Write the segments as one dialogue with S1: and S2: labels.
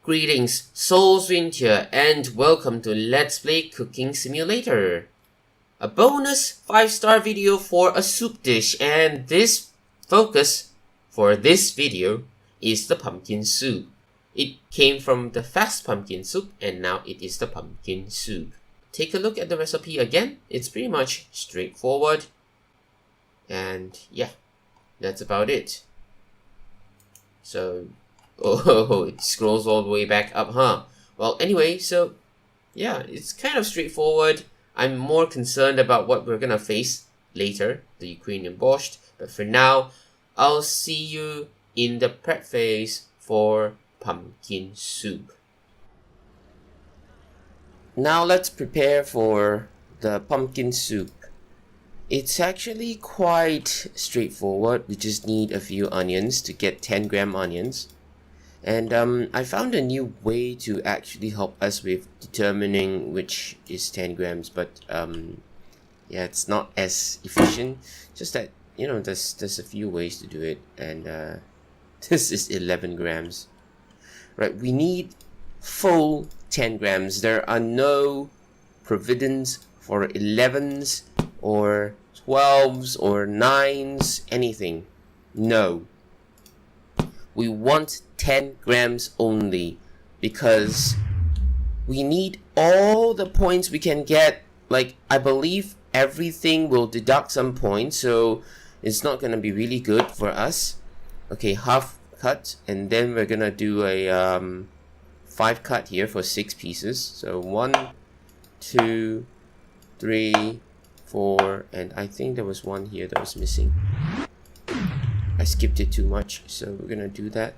S1: Greetings, Soulswind here, and welcome to Let's Play Cooking Simulator. A bonus 5-star video for a soup dish, and this focus for this video is the pumpkin soup. It came from the fast pumpkin soup, and now it is the pumpkin soup. Take a look at the recipe again. It's pretty much straightforward. And yeah, that's about it. So, oh, it scrolls all the way back up, huh? Well, anyway, so yeah, it's kind of straightforward. I'm more concerned about what we're gonna face later, the Ukrainian borscht. But for now, I'll see you in the prep phase for pumpkin soup. Now let's prepare for the pumpkin soup. It's actually quite straightforward. We just need a few onions to get 10-gram onions. And I found a new way to actually help us with determining which is 10 grams, but yeah, it's not as efficient. Just that, you know, there's a few ways to do it, and this is 11 grams. Right, we need full 10 grams. There are no provisions for 11s or 12s or 9s, anything. No. We want 10 grams only because we need all the points we can get. Like, I believe everything will deduct some points, so it's not gonna be really good for us. Okay, half cut, and then we're gonna do a 5 cut here for 6 pieces. So 1, 2, 3, 4, and I think there was one here that was missing. I skipped it too much, so we're gonna do that.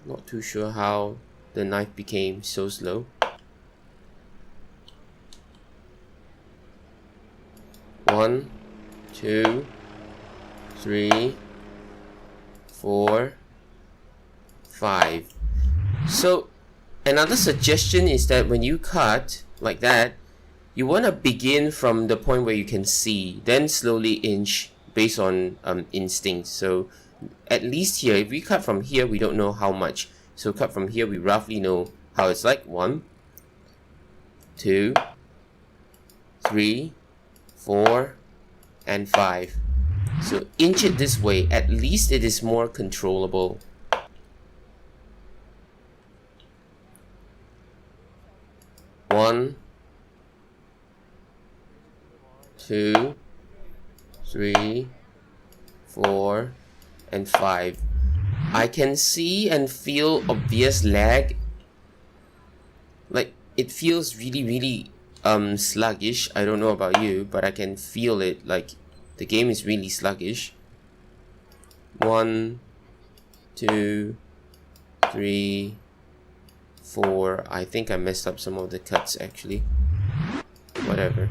S1: Not too sure how the knife became so slow. 1, 2, 3, 4, 5. So another suggestion is that when you cut like that, you want to begin from the point where you can see, then slowly inch based on instinct. So at least here, if we cut from here, we don't know how much. So cut from here, we roughly know how it's like. 1, 2, 3, 4, and 5. So inch it this way. At least it is more controllable. One, 2, 3, 4, and 5. I can see and feel obvious lag. Like, it feels really sluggish. I don't know about you, but I can feel it. Like, the game is really sluggish. 1, 2, 3, 4. I think I messed up some of the cuts actually. Whatever.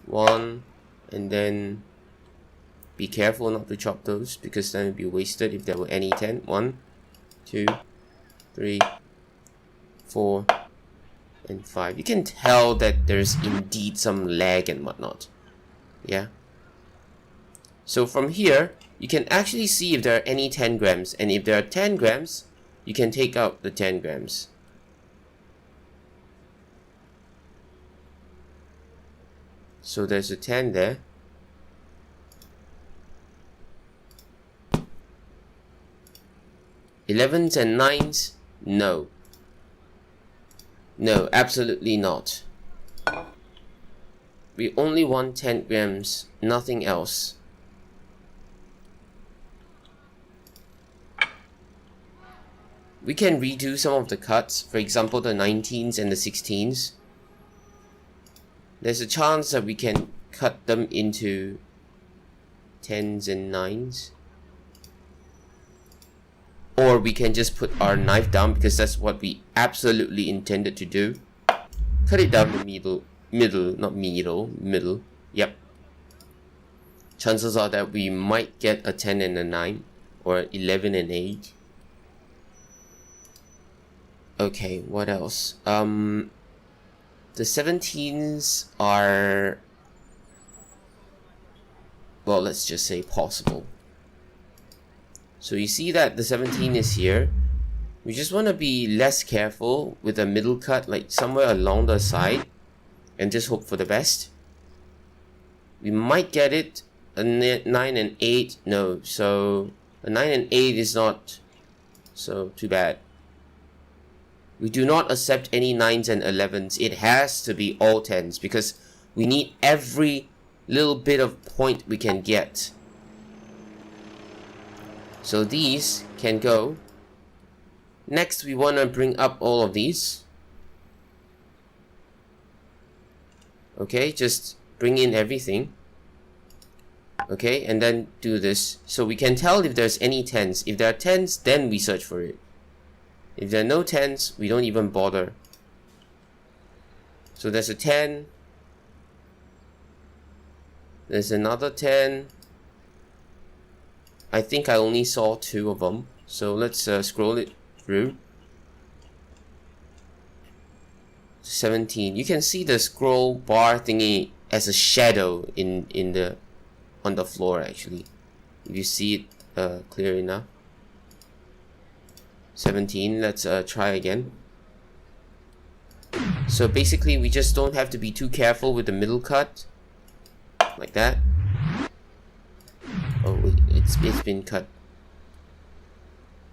S1: 1, and then be careful not to chop those, because then it would be wasted if there were any 10. 1, 2, 3, 4, and 5. You can tell that there's indeed some lag and whatnot. Yeah. So from here, you can actually see if there are any 10 grams, and if there are 10 grams, you can take out the 10 grams. So there's a 10 there. Elevens and 9s? No. No, absolutely not. We only want 10 grams, nothing else. We can redo some of the cuts, for example the 19s and the 16s. There's a chance that we can cut them into 10s and 9s. Or we can just put our knife down, because that's what we absolutely intended to do. Cut it down the middle. Yep. Chances are that we might get a 10 and a 9, or 11 and 8. Okay, what else? The 17s are, well, let's just say possible. So you see that the 17 is here. We just want to be less careful with a middle cut, like somewhere along the side, and just hope for the best. We might get it. A 9 and 8, no. So a 9 and 8 is not, so too bad. We do not accept any 9s and 11s. It has to be all 10s because we need every little bit of point we can get. So these can go. Next, we want to bring up all of these. Okay, just bring in everything. Okay, and then do this. So we can tell if there's any 10s. If there are 10s, then we search for it. If there are no 10s, we don't even bother. So there's a 10. There's another 10. I think I only saw 2 of them. So let's scroll it through. 17. You can see the scroll bar thingy as a shadow on the floor actually. If you see it clear enough. 17. Let's try again. So basically we just don't have to be too careful with the middle cut. Like that. Oh wait, it's been cut.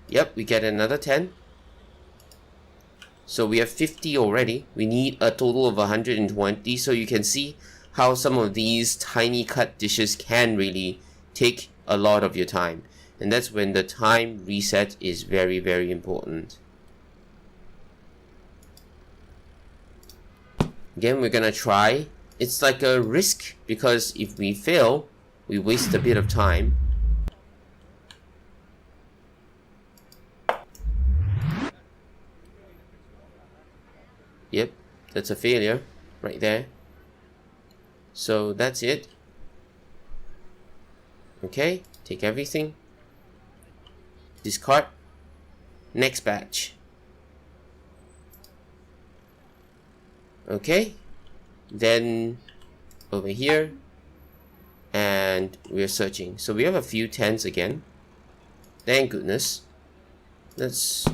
S1: Yep, we get another 10. So we have 50 already. We need a total of 120. So you can see how some of these tiny cut dishes can really take a lot of your time. And that's when the time reset is very, very important. Again, we're gonna try. It's like a risk because if we fail, we waste a bit of time. Yep, that's a failure right there. So that's it. Okay, take everything. Discard. Next batch. Okay. Then over here. And we're searching. So we have a few 10s again. Thank goodness. Let's...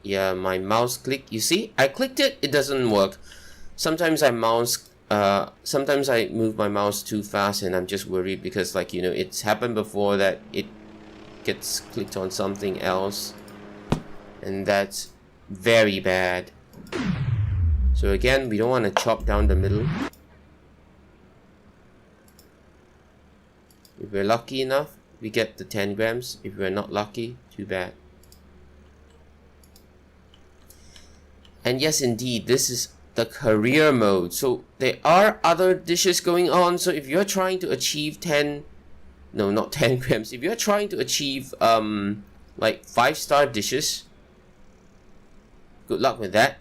S1: Yeah, my mouse click. You see? I clicked it. It doesn't work. Sometimes I move my mouse too fast and I'm just worried because, like, you know, it's happened before that it gets clicked on something else. And that's very bad. So again, we don't want to chop down the middle. If we're lucky enough, we get the 10 grams. If we're not lucky, too bad. And yes, indeed, this is the career mode. So there are other dishes going on. So if you're trying to achieve 10, no, not 10 grams. If you're trying to achieve like 5-star dishes, good luck with that.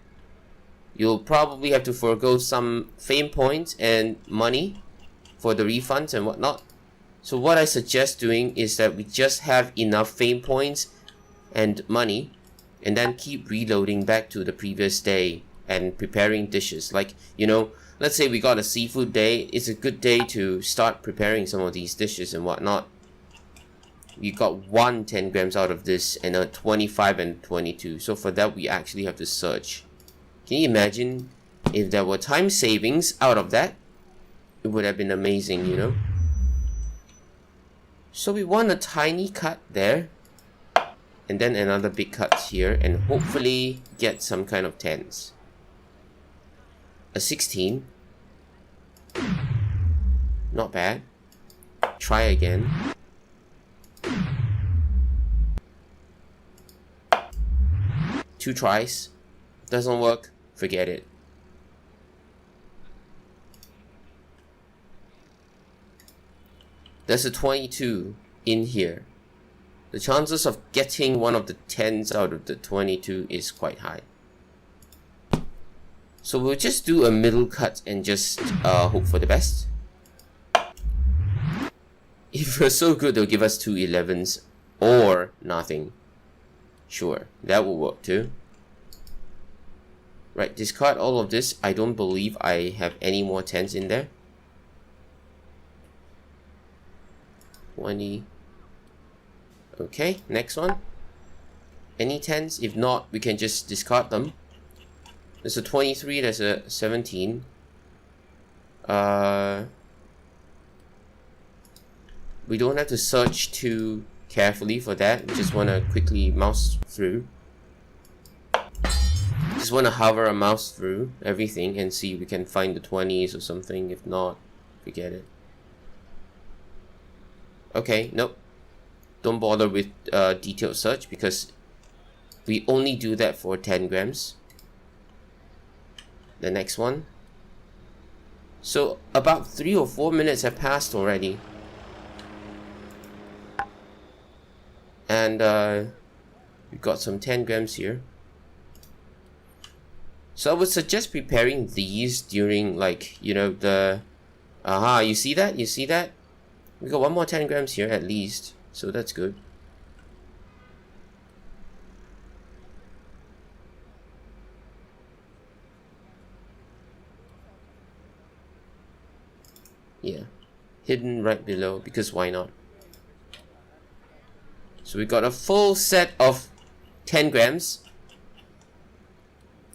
S1: You'll probably have to forego some fame points and money for the refunds and whatnot. So what I suggest doing is that we just have enough fame points and money and then keep reloading back to the previous day and preparing dishes. Like, you know, let's say we got a seafood day. It's a good day to start preparing some of these dishes and whatnot. We got 10 grams out of this and a 25 and 22. So for that, we actually have to search. Can you imagine if there were time savings out of that? It would have been amazing, you know. So we want a tiny cut there. And then another big cut here. And hopefully get some kind of 10s. A 16. Not bad. Try again. Two tries. Doesn't work. Forget it. There's a 22 in here. The chances of getting one of the 10s out of the 22 is quite high. So we'll just do a middle cut and just hope for the best. If we're so good, they'll give us 2 11s or nothing. Sure, that will work too. Right, discard all of this. I don't believe I have any more 10s in there. 20. Okay, next one. Any 10s? If not, we can just discard them. There's a 23, there's a 17. We don't have to search too carefully for that. We just want to quickly mouse through. Just want to hover a mouse through everything and see if we can find the 20s or something. If not, forget it. Okay, nope. Don't bother with detailed search because we only do that for 10 grams. The next one. So about 3 or 4 minutes have passed already. And we got some 10 grams here. So I would suggest preparing these during, like, you know, the... Aha, you see that? You see that? We got one more 10 grams here at least. So that's good. Yeah. Hidden right below, because why not? So we got a full set of 10 grams.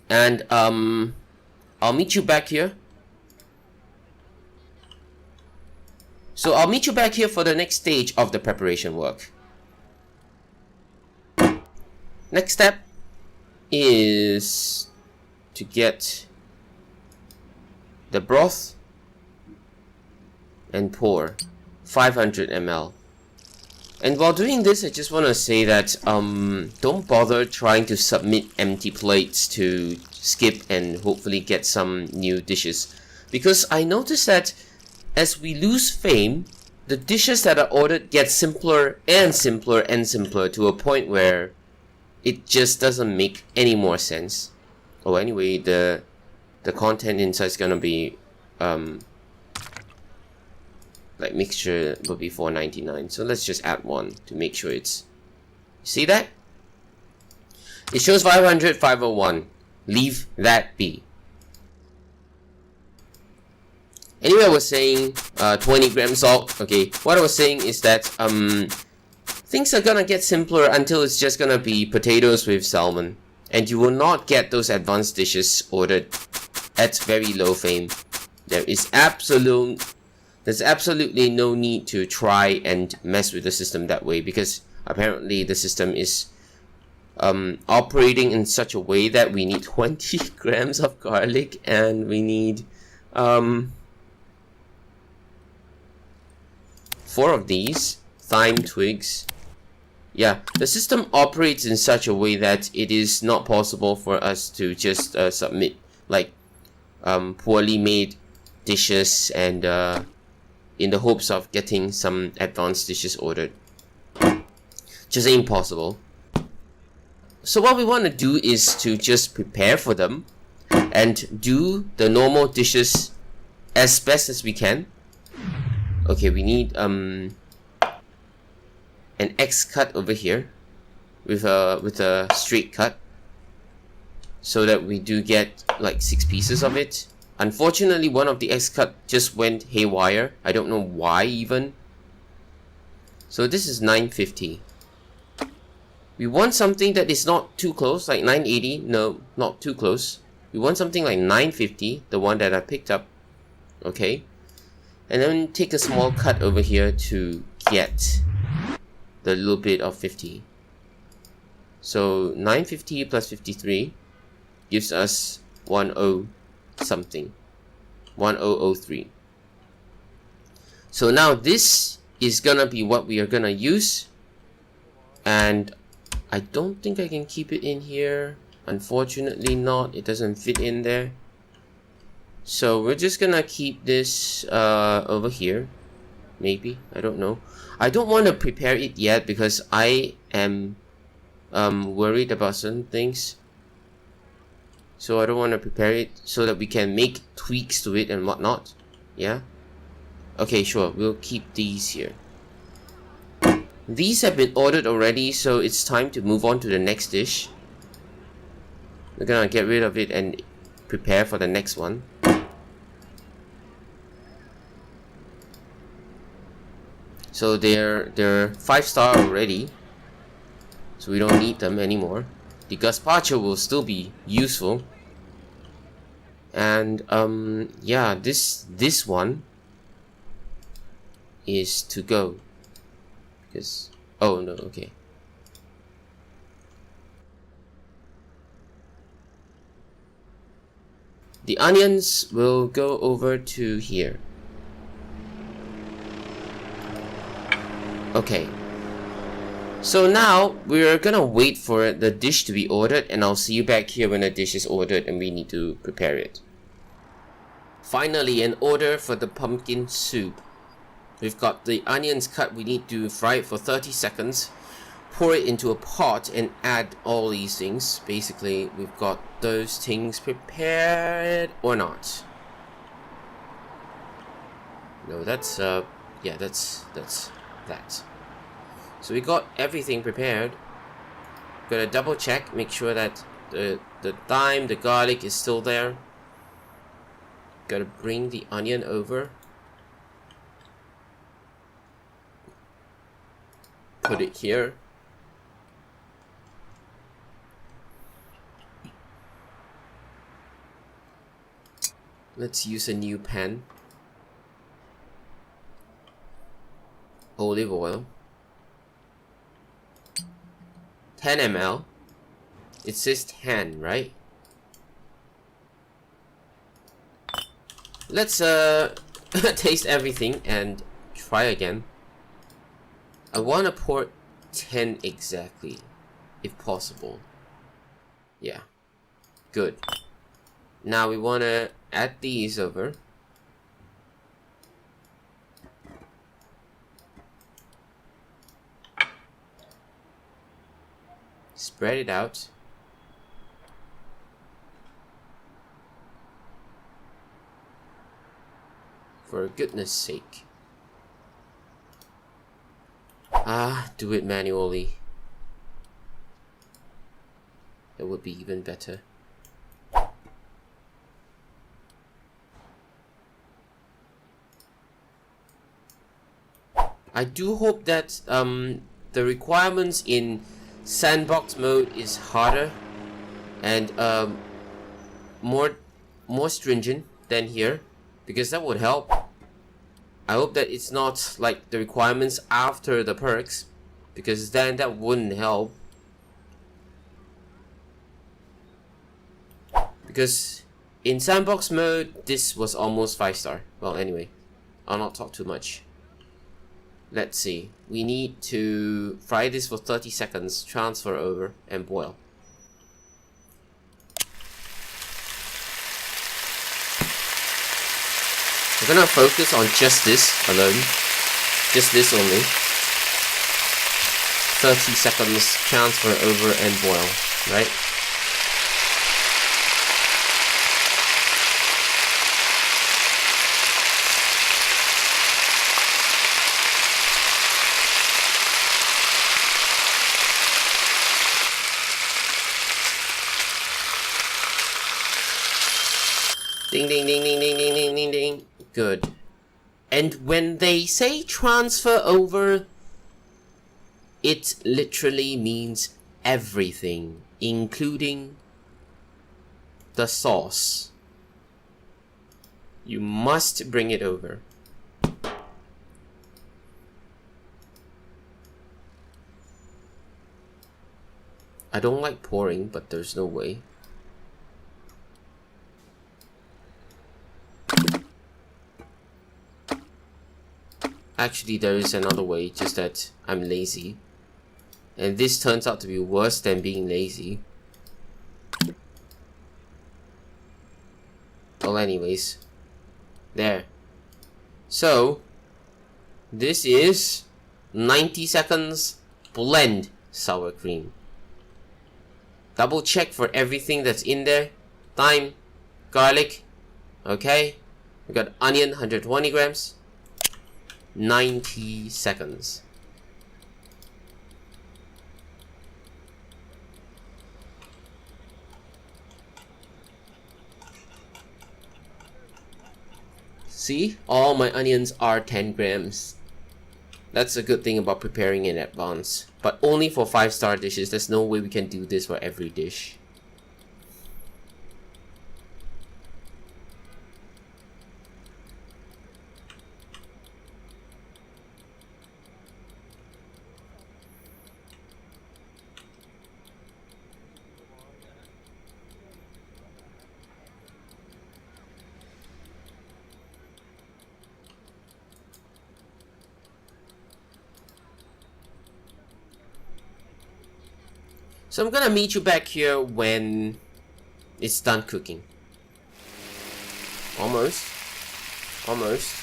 S1: And I'll meet you back here. So I'll meet you back here for the next stage of the preparation work. Next step is to get the broth and pour 500 ml. And while doing this, I just want to say that don't bother trying to submit empty plates to skip and hopefully get some new dishes, because I noticed that as we lose fame, the dishes that are ordered get simpler and simpler and simpler to a point where it just doesn't make any more sense. Oh, anyway, the content inside is gonna be like mixture will be $4.99. So let's just add one to make sure it's... See that? It shows 500, 501. Leave that be. Anyway, I was saying 20 grams salt. Okay, what I was saying is that things are gonna get simpler until it's just gonna be potatoes with salmon, and you will not get those advanced dishes ordered at very low fame. There's absolutely no need to try and mess with the system that way, because apparently the system is operating in such a way that we need 20 grams of garlic and we need 4 of these thyme twigs. Yeah, the system operates in such a way that it is not possible for us to just submit like poorly made dishes and in the hopes of getting some advanced dishes ordered. Just impossible. So what we want to do is to just prepare for them and do the normal dishes as best as we can. Okay, we need an X cut over here with a straight cut, so that we do get like 6 pieces of it. Unfortunately, one of the X cut just went haywire. I don't know why even. So this is 950. We want something that is not too close, like 980. No, not too close. We want something like 950, the one that I picked up. Okay. And then take a small cut over here to get the little bit of 50. So 950 plus 53 gives us 10 something. 1003. So now this is gonna be what we are gonna use. And I don't think I can keep it in here. Unfortunately not. It doesn't fit in there. So we're just gonna keep this over here. Maybe. I don't know. I don't want to prepare it yet because I am worried about certain things. So I don't want to prepare it so that we can make tweaks to it and whatnot. Yeah? Okay, sure. We'll keep these here. These have been ordered already, so it's time to move on to the next dish. We're gonna get rid of it and prepare for the next one. So they're 5-star already. so we don't need them anymore. The gazpacho will still be useful. And yeah, this one is to go, because oh no, okay. The onions will go over to here. Okay. So now we're gonna wait for the dish to be ordered, and I'll see you back here when the dish is ordered and we need to prepare it. Finally, an order for the pumpkin soup. We've got the onions cut. We need to fry it for 30 seconds. Pour it into a pot and add all these things. Basically, we've got those things prepared or not. No, that's yeah, that's that. So we got everything prepared. Gotta double check, make sure that the thyme, the garlic is still there. Gotta bring the onion over. Put it here. Let's use a new pan. Olive oil. 10 ml. It says 10, right? Let's taste everything and try again. I want to pour 10 exactly, if possible. Yeah, good. Now we want to add these over. Spread it out. For goodness sake. Do it manually. That would be even better. I do hope that the requirements in sandbox mode is harder and more stringent than here, because that would help. I hope that it's not like the requirements after the perks, because then that wouldn't help. Because in sandbox mode, this was almost 5-star. Well, anyway, I'll not talk too much. Let's see. We need to fry this for 30 seconds, transfer over, and boil. We're gonna focus on just this alone. Just this only. 30 seconds, transfer over, and boil, right? Ding ding ding ding ding ding ding ding ding. Good. And when they say transfer over, it literally means everything, including the sauce. You must bring it over. I don't like pouring, but there's no way. Actually, there is another way, just that I'm lazy. And this turns out to be worse than being lazy. Well, anyways. There. So, this is 90 seconds blend sour cream. Double check for everything that's in there. Thyme, garlic, okay. We got onion, 120 grams. 90 seconds. See, all my onions are 10 grams. That's a good thing about preparing in advance. But only for 5-star dishes. There's no way we can do this for every dish. So I'm gonna meet you back here when it's done cooking. Almost. Almost.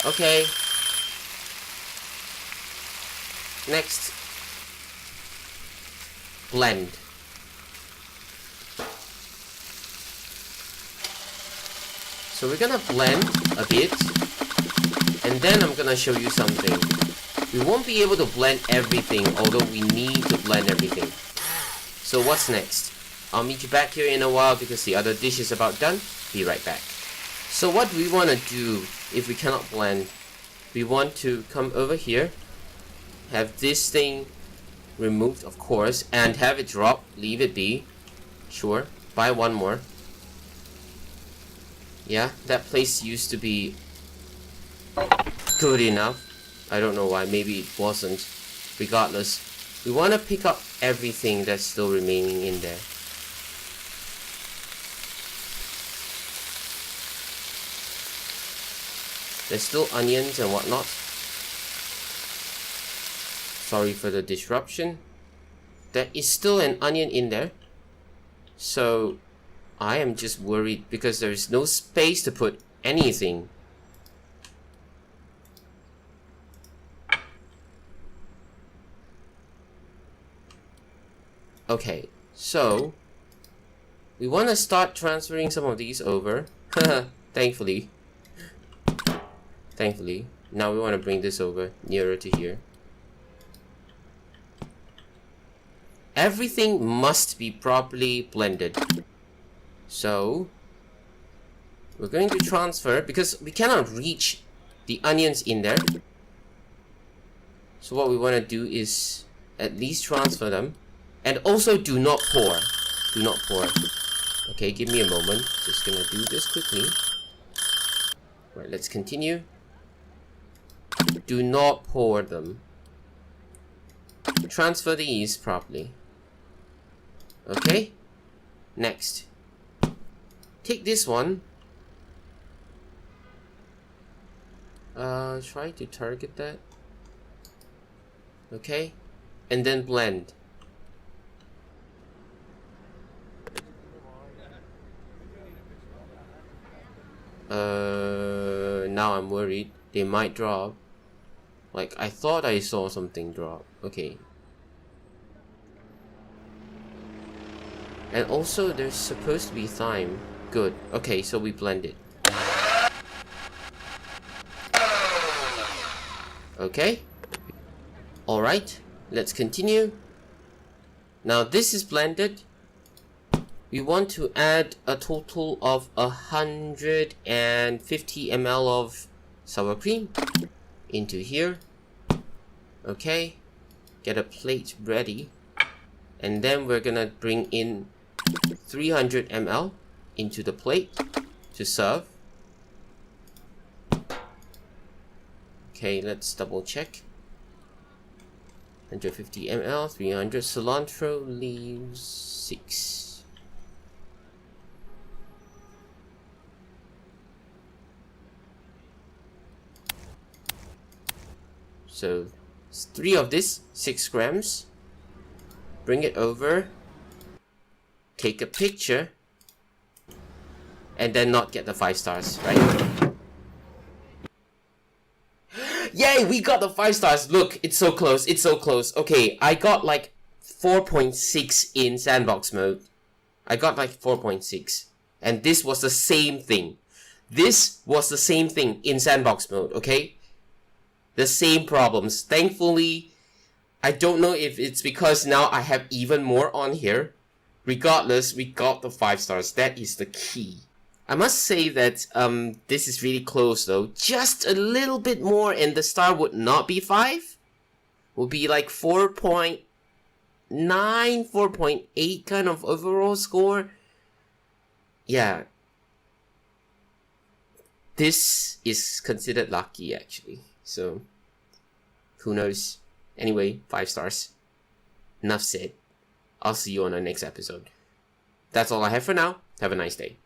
S1: Okay. Next. Blend. So we're gonna blend a bit. And then I'm gonna show you something. We won't be able to blend everything, although we need to blend everything. So what's next? I'll meet you back here in a while because the other dish is about done. Be right back. So what we want to do, if we cannot blend, we want to come over here, have this thing removed, of course, and have it drop, leave it be. Sure, buy one more. Yeah, that place used to be good enough. I don't know why, maybe it wasn't. Regardless, we want to pick up everything that's still remaining in there. There's still onions and whatnot. Sorry for the disruption. There is still an onion in there. So I am just worried because there is no space to put anything. Okay, so we want to start transferring some of these over. Thankfully. Now we want to bring this over nearer to here. Everything must be properly blended. So we're going to transfer because we cannot reach the onions in there. So what we want to do is at least transfer them. And also do not pour. Do not pour. Okay, give me a moment. Just gonna do this quickly. Right, let's continue. Do not pour them. Transfer these properly. Okay. Next. Take this one. Try to target that. Okay. And then blend. Now I'm worried. They might drop. Like, I thought I saw something drop. Okay. And also, there's supposed to be thyme. Good. Okay, so we blend it. Okay. Alright. Let's continue. Now, this is blended. We want to add a total of 150 ml of sour cream into here. Okay, get a plate ready, and then we're gonna bring in 300 ml into the plate to serve. Okay, let's double check. 150 ml, 300 cilantro leaves 6. So 3 of this, 6 grams. Bring it over. Take a picture. And then not get the 5 stars, right? Yay, we got the 5 stars. Look, it's so close. It's so close. Okay, I got like 4.6 in sandbox mode. I got like 4.6. And this was the same thing. This was the same thing in sandbox mode, okay? The same problems. Thankfully, I don't know if it's because now I have even more on here. Regardless, we got the 5 stars. That is the key. I must say that this is really close though. Just a little bit more and the star would not be 5. Would be like 4.9, 4.8 kind of overall score. Yeah. This is considered lucky actually. So, who knows? Anyway, 5 stars. Enough said. I'll see you on the next episode. That's all I have for now. Have a nice day.